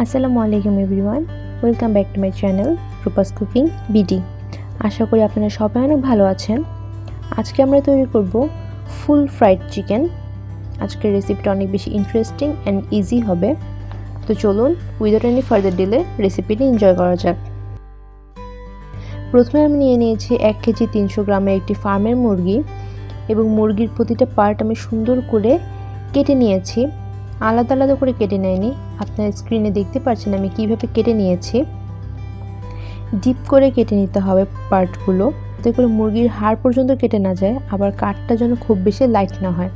আসসালামু আলাইকুম everyone, welcome back to my channel Rupa's cooking BD. আশা করি আপনারা সবাই অনেক ভালো আছেন। আজকে আমরা তৈরি করব ফুল ফ্রাইড চিকেন। আজকের রেসিপিটা অনেক বেশি ইন্টারেস্টিং অ্যান্ড ইজি হবে। তো চলুন উইদাউট এনি ফার্দার ডিলে রেসিপিটি এনজয় করা যাক। প্রথমে আমি নিয়ে নিয়েছি 1 কেজি 300 গ্রামের একটি ফার্মের মুরগি এবং মুরগির প্রতিটা পার্ট আমি সুন্দর করে কেটে নিয়েছি। আলাদা আলাদা করে কেটে নেয়নি, আপনারা স্ক্রিনে দেখতে পাচ্ছেন আমি কিভাবে কেটে নিয়েছি। ডিপ করে কেটে নিতে হবে পার্টগুলো, যাতে করে মুরগির হাড় পর্যন্ত কেটে না যায়, আবার কাটটা যেন খুব বেশি লাইট না হয়।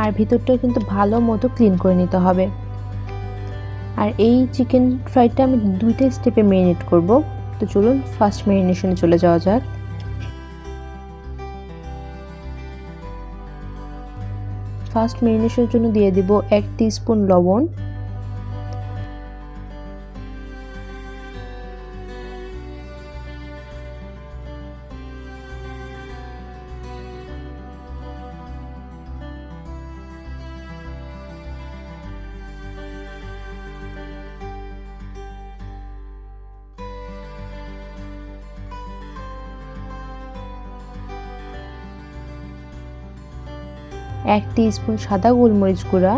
আর ভিতরটা কিন্তু ভালো মতো ক্লিন করে নিতে হবে। আর এই চিকেন ফ্রাইটা আমি 2টা স্টেপে ম্যারিনেট করব। তো চলুন ফার্স্ট ম্যারিনেশনে চলে যাওয়া যাক। ফার্স্ট ম্যারিনেশনের জন্য দিয়ে দিব 1 টিস্পুন লবণ, এক টিস্পুন সাদা গোলমরিচ গুঁড়া,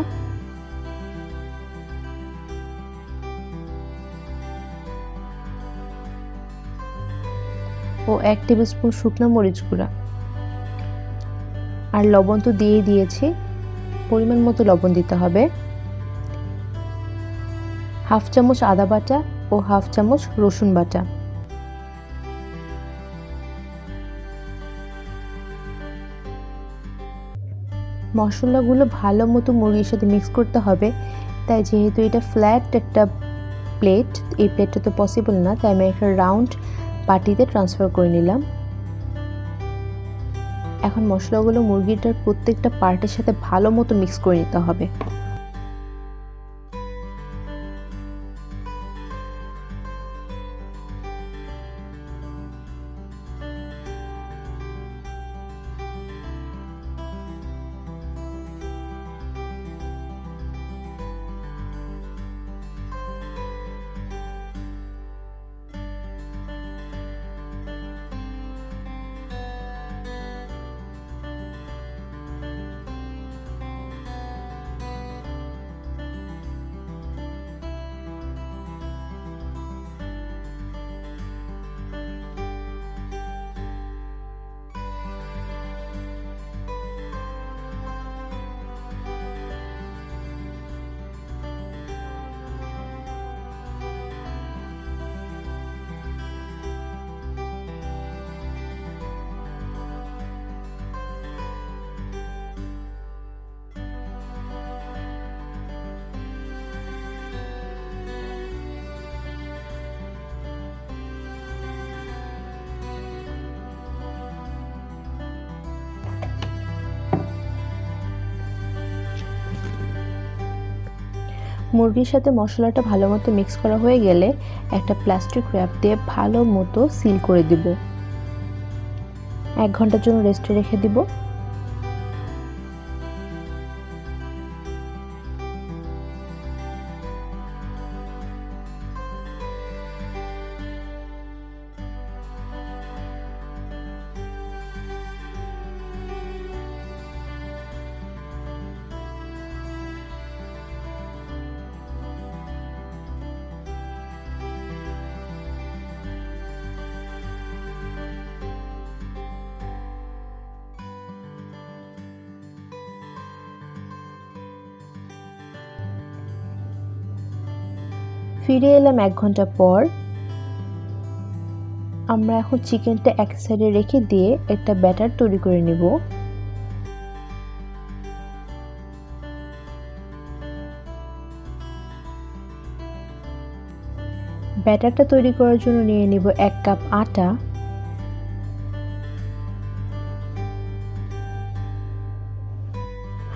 ও 1 টেবিলস্পুন শুকনো মরিচ গুঁড়া। আর লবণ তো দিয়ে দিয়েছি, পরিমাণ মতো লবণ দিতে হবে। হাফ চামচ আদা বাটা ও হাফ চামচ রসুন বাটা। মশলাগুলো ভালো মতো মুরগির সাথে মিক্স করতে হবে। তাই যেহেতু এটা ফ্ল্যাট একটা প্লেট, এই প্লেটটা তো পসিবল না, তাই আমি একটা রাউন্ড বাটিতে ট্রান্সফার করে নিলাম। এখন মশলাগুলো মুরগিটার প্রত্যেকটা পার্টের সাথে ভালো মতো মিক্স করে নিতে হবে। মুরগির সাথে মশলাটা ভালো মতো মিক্স করা হয়ে গেলে একটা প্লাস্টিক র্যাপ দিয়ে ভালো মতো সিল করে দিব। 1 ঘন্টার জন্য রেস্টে রেখে দিব। ফিরে এলাম 1 ঘন্টা পর। আমরা এখন চিকেনটা এক সাইডে রেখে দিয়ে একটা ব্যাটার তৈরি করে নেব। ব্যাটারটা তৈরি করার জন্য নিয়ে নেব 1 কাপ আটা,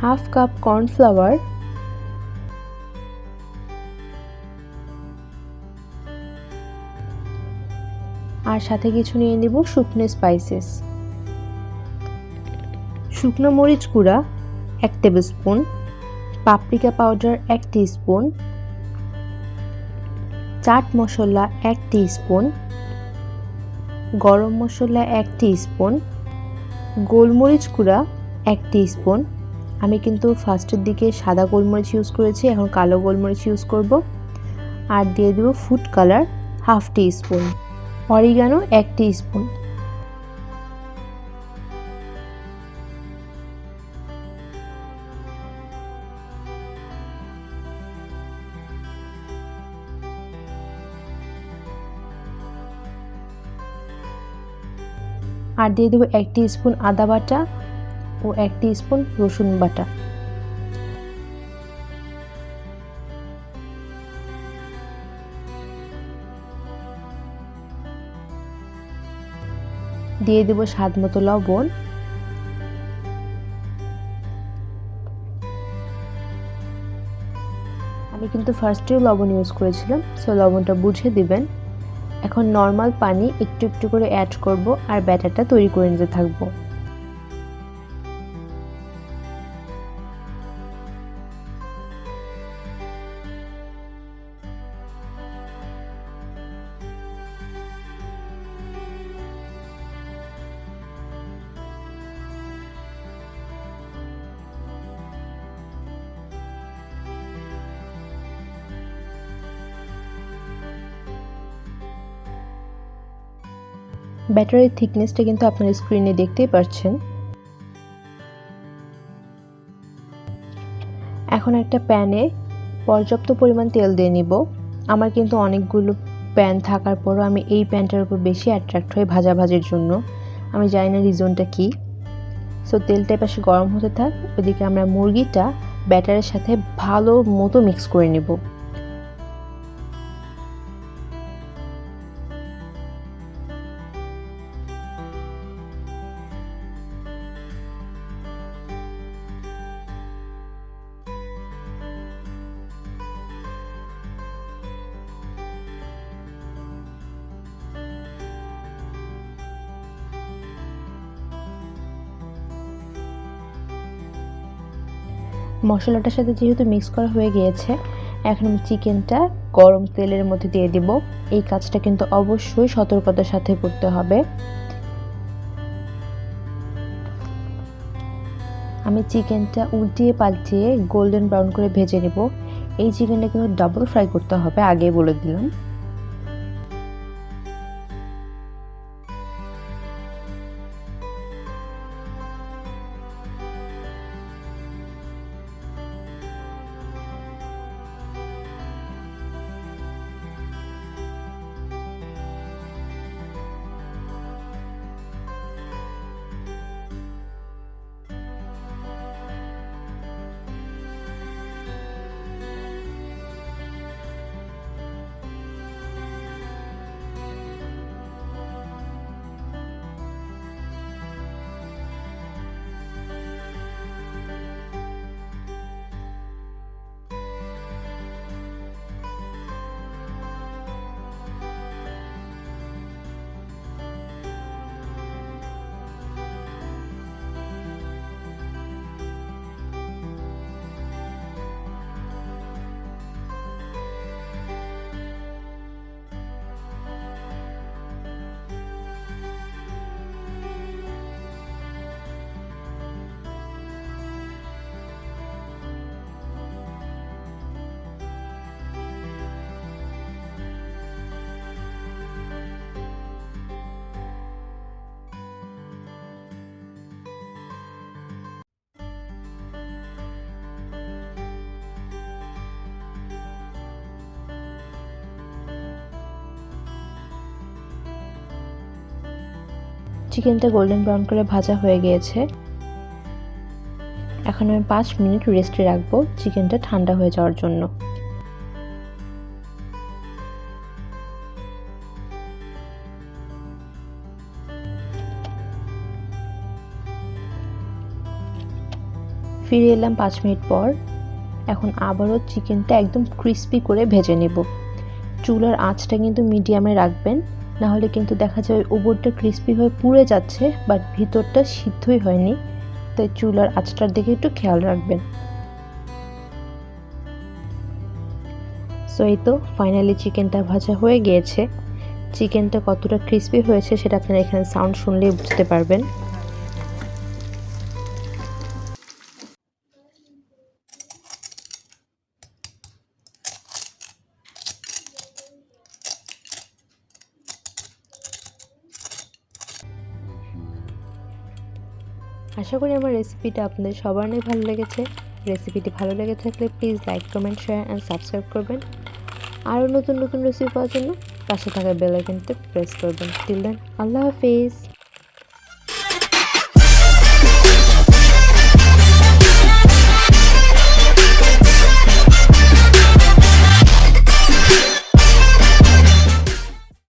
হাফ কাপ কর্নফ্লাওয়ার, আর সাথে কিছু নিয়ে নিব শুকনো স্পাইসেস। শুকনো মরিচ গুঁড়া 1 tablespoon, paprika powder 1 teaspoon, chaat masala 1 teaspoon, garam masala 1 teaspoon, গোলমরিচ গুঁড়া 1 টিস্পুন। আমি কিন্তু ফার্স্টের দিকে সাদা গোলমরিচ ইউজ করেছি, এখন কালো গোলমরিচ ইউজ করব। আর দিয়ে দেব food colour 1/2 teaspoon, oregano 1 teaspoon. আর দিয়ে দেবো 1 টিস্পুন আদা বাটা ও 1 টিস্পুন রসুন বাটা। দিয়ে দেবো স্বাদ মতো লবণ। আমি কিন্তু ফার্স্টেও লবণ ইউজ করেছিলাম, সো লবণটা বুঝে দিবেন। এখন নর্মাল পানি একটু একটু করে অ্যাড করব আর ব্যাটারটা তৈরি করে নিতে থাকবো। ব্যাটারের থিকনেসটা কিন্তু আপনারা স্ক্রিনে দেখতেই পাচ্ছেন। এখন একটা প্যানে পর্যাপ্ত পরিমাণ তেল দিয়ে নিব। আমার কিন্তু অনেকগুলো প্যান থাকার পরও আমি এই প্যানটার উপর বেশি অ্যাট্রাক্ট হই ভাজাভাজির জন্য। আমি জানি না রিজনটা কি। সো তেলটা পাশে গরম হতে থাক, ওদিকে আমরা মুরগিটা ব্যাটারের সাথে ভালো মতো মিক্স করে নেব। মশলাটার সাথে যেহেতু মিক্স করা হয়ে গিয়েছে, এখন আমি চিকেনটা গরম তেলের মধ্যে দিয়ে দিব। এই কাজটা কিন্তু অবশ্যই সতর্কতার সাথে করতে হবে। আমি চিকেনটা উল্টিয়ে পাল্টিয়ে গোল্ডেন ব্রাউন করে ভেজে নেব। এই চিকেনটা কিন্তু ডাবল ফ্রাই করতে হবে, আগে বলে দিলাম। চিকেনটা গোল্ডেন ব্রাউন করে ভাজা হয়ে গিয়েছে। এখন আমি 5 মিনিট রেস্টে রাখবো চিকেনটা ঠান্ডা হয়ে যাওয়ার জন্য। ফিরে এলাম 5 মিনিট পর। এখন আবারও চিকেনটা একদম ক্রিস্পি করে ভেজে নেব। চুলার আঁচটা কিন্তু মিডিয়ামে রাখবেন, না হলে কিন্তু দেখা যায় উপরটা ক্রিস্পি হয়ে পুড়ে যাচ্ছে বাট ভিতরটা সিদ্ধই হয়নি। তাই চুলার আঁচটার দিকে একটু খেয়াল রাখবেন। সো এই তো ফাইনালি চিকেনটা ভাজা হয়ে গিয়েছে। চিকেনটা কতটা ক্রিস্পি হয়েছে সেটা আপনারা এখানে সাউন্ড শুনলেই বুঝতে পারবেন। আশা করি আমার রেসিপিটা আপনাদের সবারই ভালো লেগেছে। রেসিপিটি ভালো লেগে থাকলে please like, comment, share and subscribe করবেন। আরও নতুন নতুন রেসিপি পাওয়ার জন্য পাশে থাকা বেল আইকনটি প্রেস করবেন। টিল দেন, আল্লাহ হাফিজ।